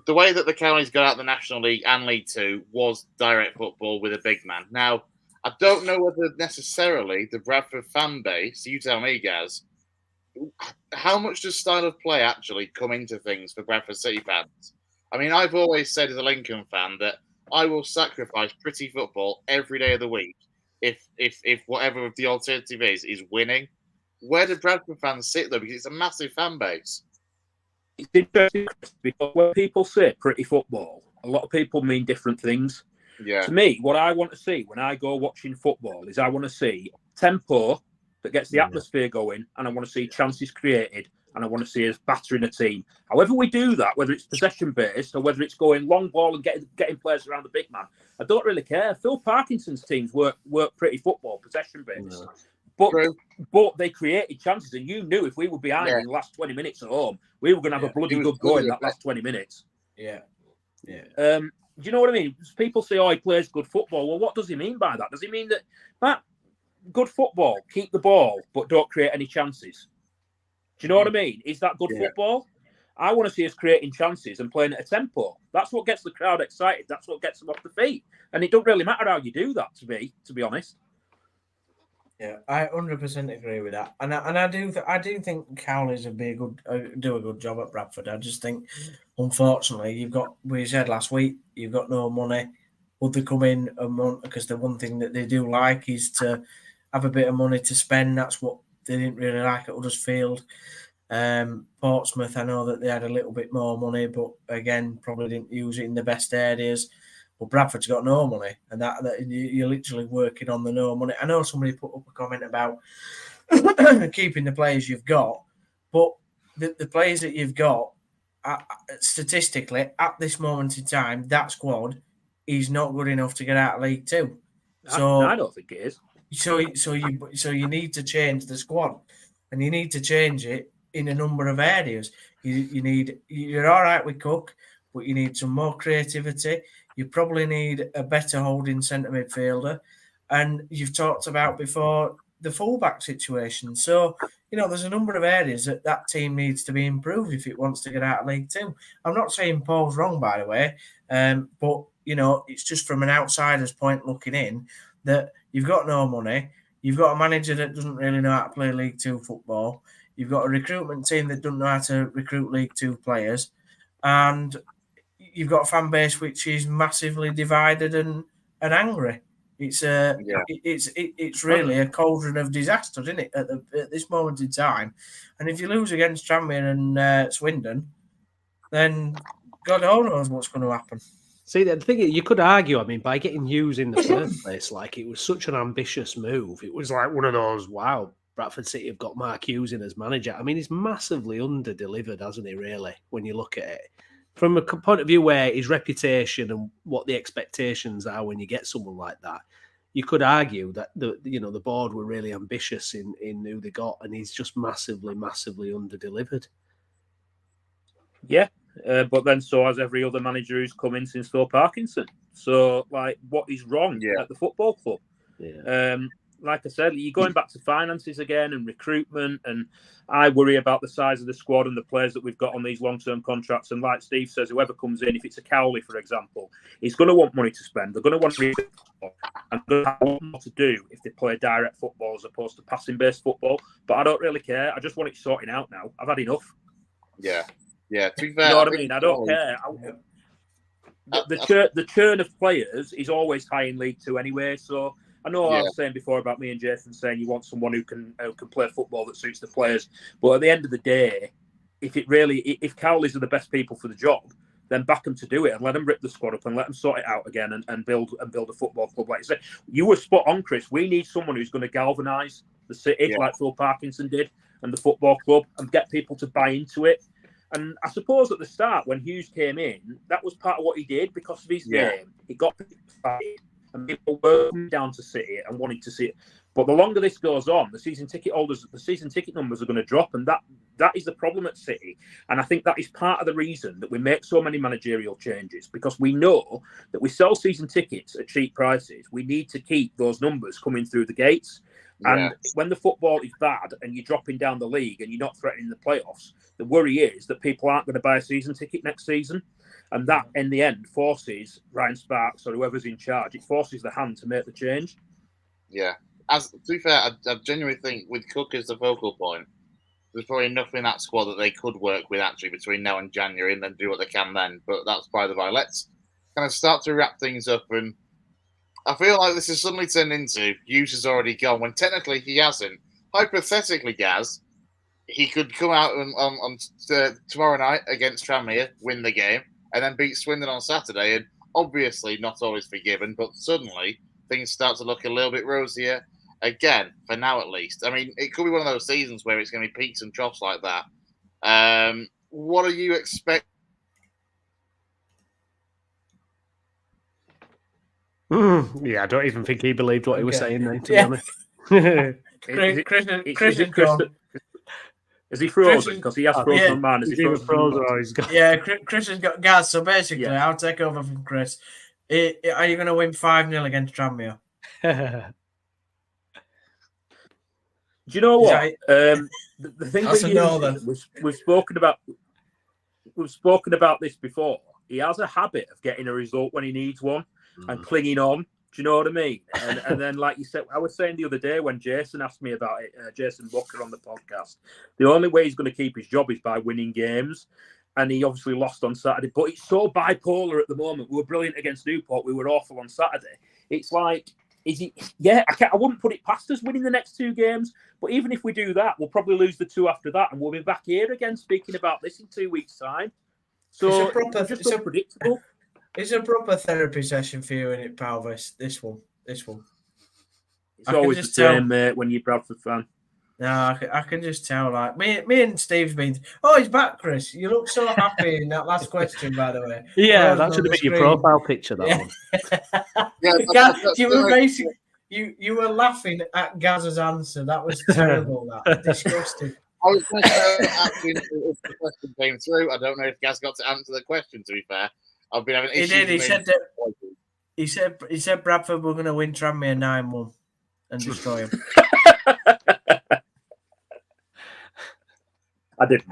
the way that the Cowleys got out of the National League and League Two was direct football with a big man. Now, I don't know whether necessarily the Bradford fan base, you tell me, Gaz, how much does style of play actually come into things for Bradford City fans? I mean, I've always said as a Lincoln fan that I will sacrifice pretty football every day of the week if whatever the alternative is winning. Where do Bradford fans sit, though? Because it's a massive fan base. It's interesting because when people say pretty football, a lot of people mean different things. Yeah. To me, what I want to see when I go watching football is I want to see tempo that gets the atmosphere going, and I want to see chances created, and I want to see us battering a team. However we do that, whether it's possession-based or whether it's going long ball and getting players around the big man, I don't really care. Phil Parkinson's teams work pretty football, possession-based. But they created chances, and you knew if we were behind in the last 20 minutes at home, we were going to have a bloody good go in that last 20 minutes. Yeah. Do you know what I mean? People say, "Oh, he plays good football." Well, what does he mean by that? Does he mean that good football, keep the ball, but don't create any chances? Do you know what I mean? Is that good football? I want to see us creating chances and playing at a tempo. That's what gets the crowd excited. That's what gets them off the feet. And it don't really matter how you do that, to be honest. Yeah, I 100% agree with that, and I do think Cowley's would be do a good job at Bradford. I just think, unfortunately, we said last week, you've got no money. Would they come in a month? Because the one thing that they do like is to have a bit of money to spend. That's what they didn't really like at Huddersfield. Portsmouth, I know that they had a little bit more money, but again, probably didn't use it in the best areas. Well, Bradford's got no money, and that you're literally working on the no money. I know somebody put up a comment about keeping the players you've got, but the players that you've got, statistically, at this moment in time, that squad is not good enough to get out of League Two. So I don't think it is. So you need to change the squad, and you need to change it in a number of areas. You're all right with Cook, but you need some more creativity. You probably need a better holding centre midfielder. And you've talked about before the fullback situation. So, there's a number of areas that team needs to be improved if it wants to get out of League Two. I'm not saying Paul's wrong, by the way, but, it's just from an outsider's point looking in that you've got no money. You've got a manager that doesn't really know how to play League Two football. You've got a recruitment team that doesn't know how to recruit League Two players. And you've got a fan base which is massively divided and angry. It's it's really a cauldron of disaster, isn't it, at this moment in time? And if you lose against Tranmere and Swindon, then God only knows what's going to happen. See, the thing is, you could argue, by getting Hughes in the first place, it was such an ambitious move. It was like one of those, wow, Bradford City have got Mark Hughes in as manager. He's massively under-delivered, hasn't he, really, when you look at it? From a point of view where his reputation and what the expectations are when you get someone like that, you could argue that the board were really ambitious in who they got, and he's just massively, massively under-delivered. Yeah, but then so has every other manager who's come in since Phil Parkinson. So, what is wrong at the football club? Yeah. Like I said, you're going back to finances again and recruitment, and I worry about the size of the squad and the players that we've got on these long-term contracts. And like Steve says, whoever comes in, if it's a Cowley, for example, he's going to want money to spend. They're going to want football, and they're going to have a lot more to do if they play direct football as opposed to passing-based football. But I don't really care. I just want it sorting out now. I've had enough. Yeah. To be fair, you know what I mean? I don't care. The churn of players is always high in League Two anyway, so... I know I was saying before about me and Jason saying you want someone who can play football that suits the players, but at the end of the day, if Cowleys are the best people for the job, then back them to do it and let them rip the squad up and let them sort it out again and build a football club. Like you said, you were spot on, Chris. We need someone who's going to galvanise the city like Phil Parkinson did and the football club and get people to buy into it. And I suppose at the start when Hughes came in, that was part of what he did because of his game. He got people excited. And people were coming down to see it and wanting to see it. But the longer this goes on, the season ticket numbers are going to drop, and that is the problem at City. And I think that is part of the reason that we make so many managerial changes, because we know that we sell season tickets at cheap prices. We need to keep those numbers coming through the gates. And when the football is bad and you're dropping down the league and you're not threatening the playoffs, the worry is that people aren't going to buy a season ticket next season. And that, in the end, forces Ryan Sparks or whoever's in charge, it forces the hand to make the change. Yeah. To be fair, I genuinely think with Cook as the focal point, there's probably enough in that squad that they could work with actually between now and January and then do what they can then. But that's by the by. Let's kind of start to wrap things up. And I feel like this has suddenly turned into Hughes has already gone when technically he hasn't. Hypothetically, Gaz, he could come out on tomorrow night against Tranmere, win the game, and then beat Swindon on Saturday. And obviously not always forgiven, but suddenly things start to look a little bit rosier again, for now at least. It could be one of those seasons where it's going to be peaks and troughs like that. What do you expect? Yeah, I don't even think he believed what he was saying then, to be honest. Is he frozen? Because he has frozen on mine. Is he He's frozen? or he's got... Yeah, Chris has got Gaz. So basically, I'll take over from Chris. Are you going to win 5-0 against Tranmere? Do you know what? The thing That's with a no, then. we've spoken about this before. He has a habit of getting a result when he needs one and clinging on. Do you know what I mean? And then, like you said, I was saying the other day when Jason asked me about it, Jason Booker on the podcast, the only way he's going to keep his job is by winning games. And he obviously lost on Saturday, but it's so bipolar at the moment. We were brilliant against Newport. We were awful on Saturday. It's like, is he? Yeah, I wouldn't put it past us winning the next 2 games. But even if we do that, we'll probably lose the 2 after that, and we'll be back here again speaking about this in 2 weeks' time. So it's just unpredictable. It's a proper therapy session for you, isn't it, pal? This one. It's always the same, mate, when you're a Bradford fan. No, I can just tell. Like me and Steve's been. Oh, he's back, Chris. You look so happy in that last question, by the way. Yeah, that should have been your profile picture. That one. You were basically you were laughing at Gaz's answer. That was terrible. That disgusting. I was going to say, actually, if the question came through, I don't know if Gaz got to answer the question. To be fair, I've been having issues. He did. He said that. He said Bradford were going to win Tranmere 9-1 and destroy him. I didn't.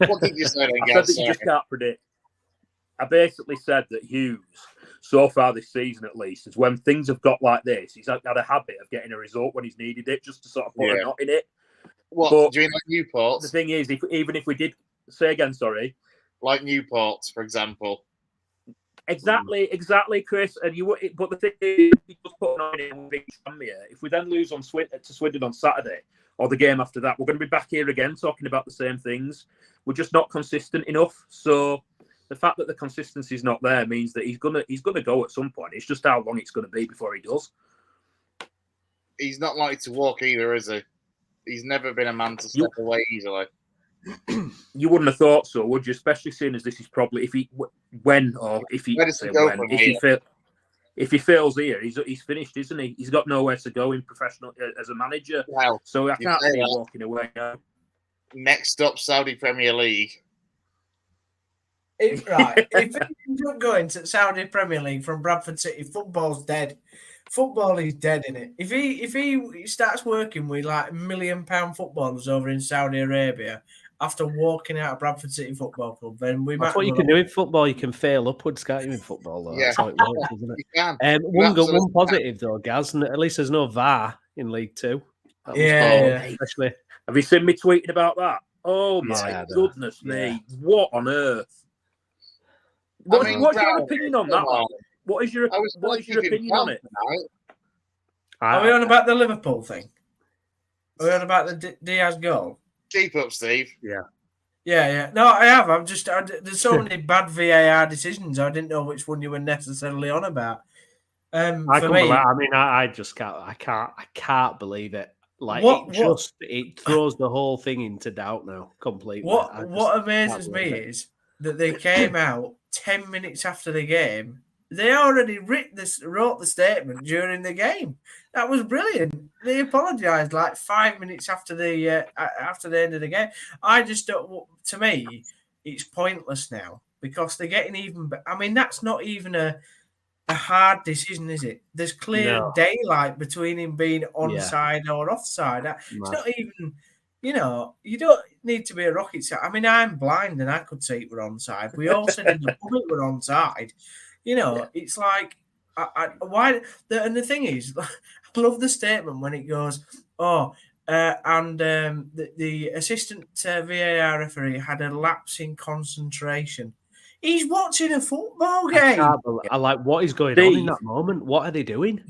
What did you say then, I Gaz? said that you just can't predict. I basically said that Hughes, so far this season at least, is when things have got like this, he's had a habit of getting a result when he's needed it, just to sort of put a knot in it. What, but do you mean like Newport? The thing is, even if we did... Say again, sorry. Like Newport, for example. Exactly, Chris. But the thing is, he just put on it and beat Tranmere. If we then lose to Swindon on Saturday, or the game after that, we're going to be back here again talking about the same things. We're just not consistent enough. So the fact that the consistency is not there means that he's gonna go at some point. It's just how long it's going to be before he does. He's not likely to walk either, is he? He's never been a man to step away easily. You wouldn't have thought so, would you? Especially seeing as this is probably if he fails here, he's finished, isn't he? He's got nowhere to go in professional as a manager. Well, so I can't see him walking away now. Next up, Saudi Premier League. If you're going to Saudi Premier League from Bradford City, football's dead. Football is dead, in it. If he starts working with like £1 million footballers over in Saudi Arabia after walking out of Bradford City Football Club, then we might. That's what you can do in football. You can fail upwards, can't you? In football, though. Yeah. That's how it works, isn't it? You can. One positive though, Gaz, and at least there's no VAR in League Two. Especially. Have you seen me tweeting about that? Oh my goodness me! What on earth? What's your opinion on that one? What is your opinion on it? Are we on about the Liverpool thing? Are we on about the Diaz goal? Keep up, Steve. Yeah. No, I have. There's so many bad VAR decisions. I didn't know which one you were necessarily on about. I just can't. I can't believe it. Like it throws the whole thing into doubt now completely. What amazes me is that they came out 10 minutes after the game. They already wrote the statement during the game. That was brilliant. They apologised like 5 minutes after the end of the game. I just don't. To me, it's pointless now because they're getting even. I mean, that's not even a hard decision, is it? There's clear daylight between him being onside or offside. It's not even. You don't need to be a rocket scientist. I mean, I'm blind and I could see it were onside. We all said in the public we're onside. It's like, why? And the thing is, I love the statement when it goes, the assistant VAR referee had a lapse in concentration. He's watching a football game. I like what is going on in that moment. What are they doing?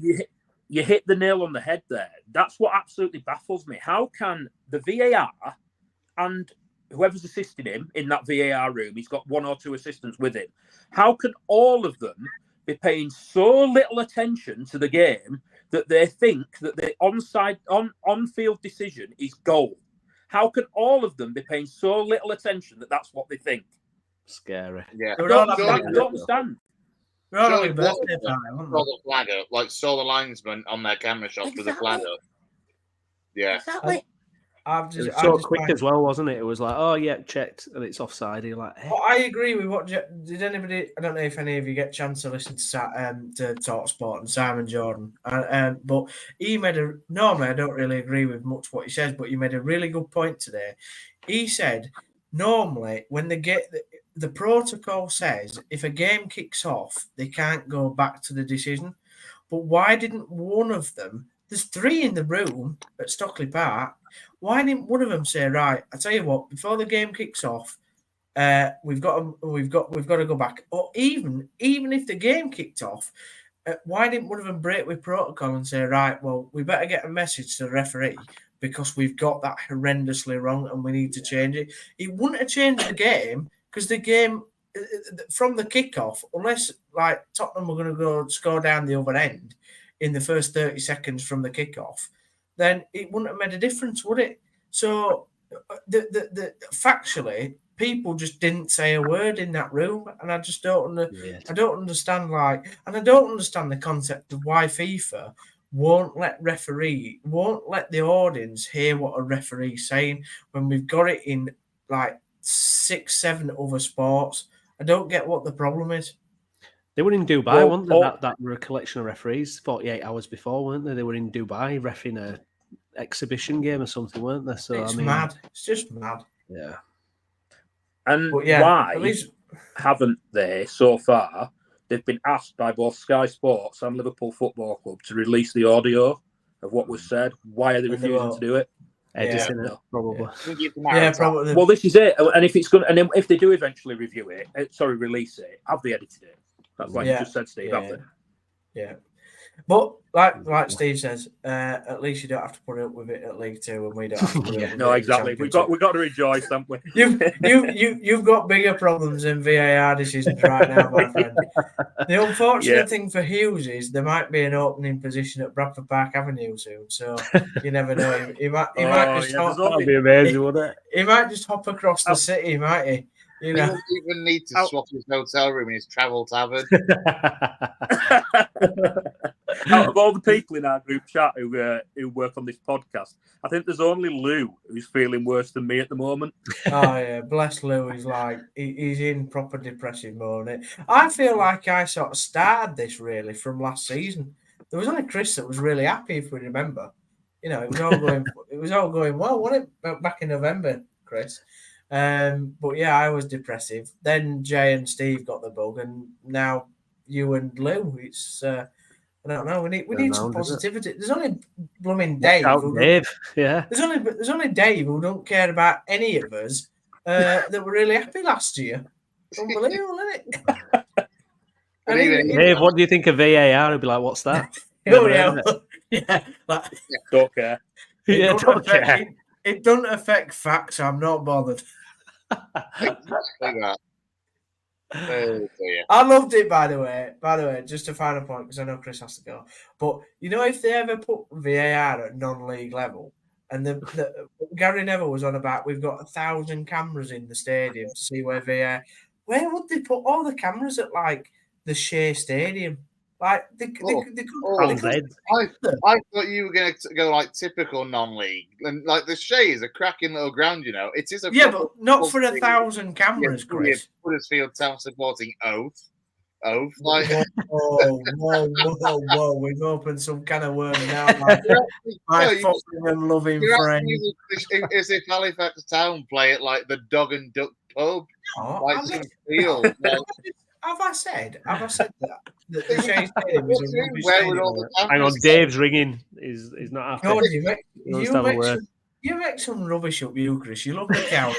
You hit the nail on the head there. That's what absolutely baffles me. How can the VAR and whoever's assisting him in that VAR room, he's got 1 or 2 assistants with him, how can all of them be paying so little attention to the game that they think that the on-field decision is goal? How can all of them be paying so little attention that that's what they think? Scary. Yeah. I don't understand. Saw the flag up, saw the linesman on their camera shots with the flag up. Yeah. Exactly. I've It was just, so quick as well, wasn't it? It was like, oh yeah, checked, and it's offside. You're like, hey. Well, I agree with what did anybody. I don't know if any of you get a chance to listen to Talk Sport and Simon Jordan, but he made a. Normally, I don't really agree with much what he says, but he made a really good point today. He said normally when they get the protocol says if a game kicks off, they can't go back to the decision. But why didn't one of them? There's 3 in the room at Stockley Park. Why didn't one of them say, right, I tell you what, before the game kicks off, we've got to go back. Or even if the game kicked off, why didn't one of them break with protocol and say, right, well, we better get a message to the referee because we've got that horrendously wrong and we need to change it. It wouldn't have changed the game because the game from the kickoff, unless like Tottenham were going to go score down the other end in the first 30 seconds from the kickoff, then it wouldn't have made a difference, would it? So factually, people just didn't say a word in that room, and I just don't I don't understand and I don't understand the concept of why FIFA won't let the audience hear what a referee's saying when we've got it in like 6-7 other sports. I don't get what the problem is. They were in Dubai, weren't they? That were a collection of referees 48 hours before, weren't they? They were in Dubai reffing a exhibition game or something, weren't they? So it's mad. It's just mad. Yeah. And why haven't they so far? They've been asked by both Sky Sports and Liverpool Football Club to release the audio of what was said. Why are they refusing to do it? Editing it, probably. Yeah, probably. Well, this is it. And if it's going, and then if they do eventually review it, release it, have they edited it? That's like you just said, Steve, have they? Yeah. But like Steve says, at least you don't have to put up with it at League Two, and we don't have to put up with it. No, exactly. We've got to rejoice, haven't we? You've got bigger problems than VAR decisions right now, my friend. The unfortunate thing for Hughes is there might be an opening position at Bradford Park Avenue soon, so you never know. He might just hop. That'd be amazing, wouldn't it? He might just hop across the city, might he? You know, he doesn't even need to swap his hotel room in his travel tavern. Out of all the people in our group chat who work on this podcast, I think there's only Lou who's feeling worse than me at the moment. Oh yeah, bless Lou. He's like he's in proper depressive mode. I feel like I sort of started this really from last season. There was only Chris that was really happy, if we remember. You know, it was all going well, wasn't it? Back in November, Chris. But yeah, I was depressive. Then Jay and Steve got the bug, and now you and Lou. It's I don't know. We need some positivity. There's only blooming Dave. Yeah. There's only Dave who don't care about any of us that were really happy last year. Unbelievable, isn't it? Dave, what do you think of VAR? He'd be like, "What's that?" Don't care. Don't care. It doesn't affect facts. I'm not bothered. Exactly that. Oh, dear. I loved it, by the way, just a final point, because I know Chris has to go. But, you know, if they ever put VAR at non-league level, and Gary Neville was on about, we've got 1,000 cameras in the stadium to see where VAR... Where would they put all the cameras at, like, the Shea Stadium? Like, they could... I thought you were going to go, like, typical non-league. And, like, the Shea is a cracking little ground, you know. It is a... Yeah, but not for 1,000 cameras, Chris. Huddersfield Town supporting Oath. Like... Whoa. We've opened some kind of worm now. My fucking and loving friend. As if Halifax Town play at, like, the Dog and Duck pub. Have I said that? The Shea Stadium is a rubbish stadium. Hang on, Dave's ringing. He's not happy. You make some rubbish up, you, Chris. You love the Cows.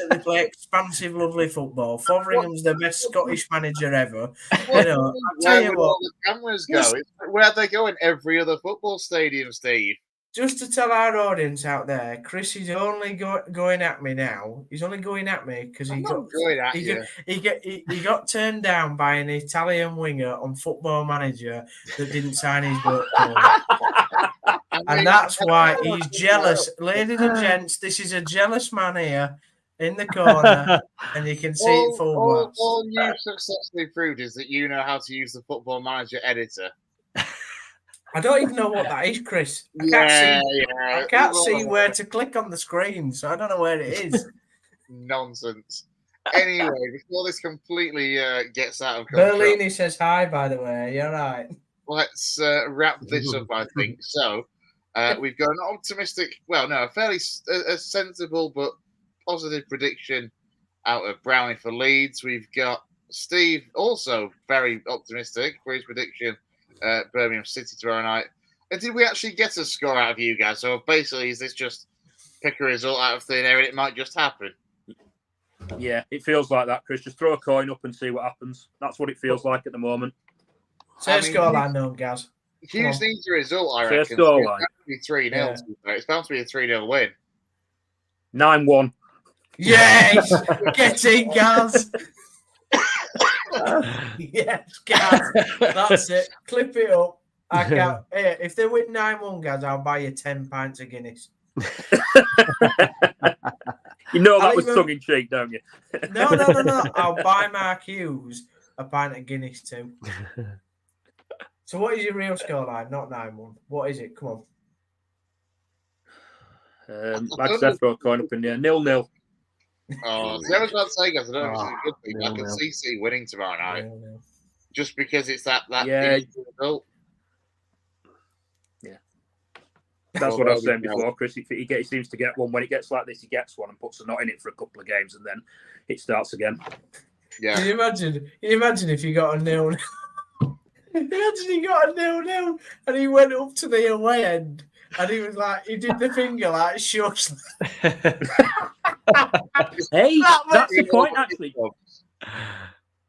They play expansive, lovely football. Fotheringham's the best Scottish manager ever. You know, I'll tell you what. The cameras go. Where they go in every other football stadium, Steve. Just to tell our audience out there, Chris is only going at me now. He's only going at me because he got turned down by an Italian winger on Football Manager that didn't sign his work card. And that's why he's jealous. Ladies and gents, this is a jealous man here in the corner, and you can see it full blast. All you successfully proved is that you know how to use the Football Manager editor. I don't even know what that is, Chris. I can't see where to click on the screen, so I don't know where it is. Nonsense. Anyway, before this completely gets out of control, Berlini says hi, by the way. You're right. let's wrap this up, I think. So, we've got an optimistic, a fairly a sensible but positive prediction out of Brownie for Leeds. We've got Steve also very optimistic for his prediction, Birmingham City tomorrow night. And did we actually get a score out of you guys? So basically, is this just pick a result out of thin air and it might just happen? Yeah, it feels like that, Chris. Just throw a coin up and see what happens. That's what it feels like at the moment. Say a scoreline, no, Gaz. Hughes needs a result, I reckon. Say a scoreline. It's bound to be 3-0. Yeah. It's bound to be a 3-0 win. 9-1. Yes! Get in, Gaz! Yes, Gaz. That's it. Clip it up. I can't. Hey, if they win 9-1, Gaz, I'll buy you 10 pints of Guinness. You know that was tongue-in-cheek, don't you? No. I'll buy Mark Hughes a pint of Guinness too. So what is your real scoreline? Not 9-1. What is it? Come on. Like I said, throw a coin up in there. 0-0. Oh, see, I was about to say, guys, I don't know if it's a good thing. I can see City winning tomorrow night. Just because it's that result. Yeah. That's what I was saying before, Chris. He seems to get one. When it gets like this, he gets one and puts a knot in it for a couple of games, and then it starts again. Yeah. Can you imagine if you got a 0-0? Imagine he got a 0-0 and he went up to the away end and he was like, he did the finger like shucks. Hey, that's the point actually.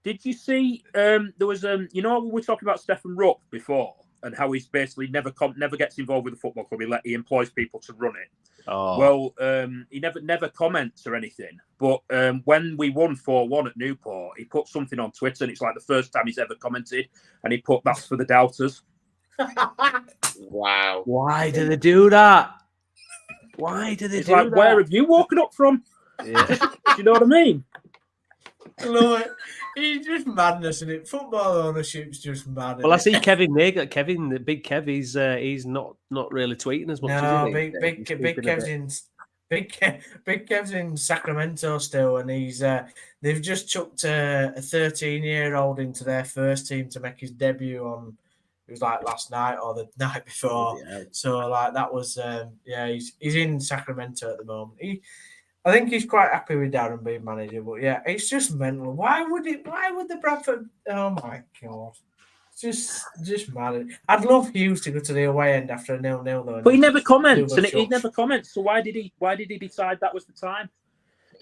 Did you see? There was we were talking about Stefan Rupp before and how he's basically never gets involved with the football club. He employs people to run it. Oh. Well, he never comments or anything. But when we won 4-1 at Newport, he put something on Twitter, and it's like the first time he's ever commented. And he put, "That's for the doubters." Wow! Why do they do that? Why do they do that? Where have you woken up from? Yeah. Do you know what I mean? I love it. He's just madness, isn't it? Football ownership's just mad. Well, I see Kevin Nagle. Kevin, the big Kev, he's not really tweeting as much. No, is he? big Kev's in Sacramento still, and they've just chucked a 13-year-old into their first team to make his debut on. It was like last night or the night before. Yeah. So like that was he's in Sacramento at the moment. I think he's quite happy with Darren being manager, but yeah, it's just mental. Why would the Bradford? Oh my god, it's just mad. I'd love Hughes to go to the away end after a 0-0 though. But he never comments, he never comments. So why did he decide that was the time?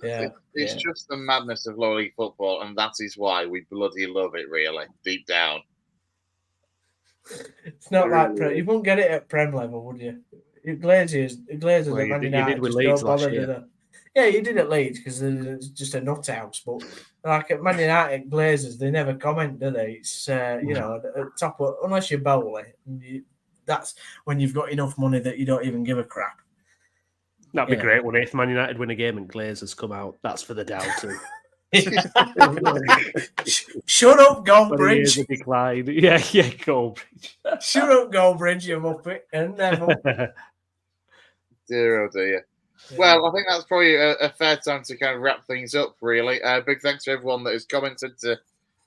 Yeah, it's just the madness of lower league football, and that is why we bloody love it. Really, deep down. It's not like you wouldn't get it at Prem level, would you? Glazers well, at Man United just don't bother, do they? Yeah, you did at Leeds because it's just a nut house. But like at Man United, Glazers, they never comment, do they? It's at top unless you're bowling. That's when you've got enough money that you don't even give a crap. That'd be great, wouldn't it? If Man United win a game and Glazers come out, that's for the doubters. Shut up, Goldbridge. Decline. Yeah, Goldbridge. Shut up, Goldbridge, you muppet. And Neville. Dear, oh dear. Yeah. Well, I think that's probably a fair time to kind of wrap things up, really. Big thanks to everyone that has commented, to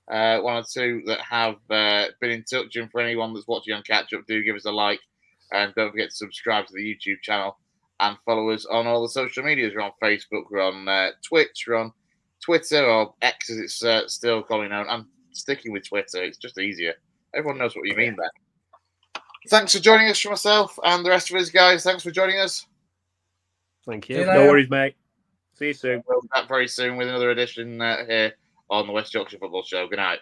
one or two that have been in touch. And for anyone that's watching on Catch Up, do give us a like. And don't forget to subscribe to the YouTube channel and follow us on all the social medias. We're on Facebook, we're on Twitch, we're on Twitter, or X as it's still calling known. I'm sticking with Twitter. It's just easier. Everyone knows what you mean there. Thanks for joining us, for myself and the rest of us, guys. Thanks for joining us. Thank you. No worries, mate. See you soon. We'll be back very soon with another edition here on the West Yorkshire Football Show. Good night.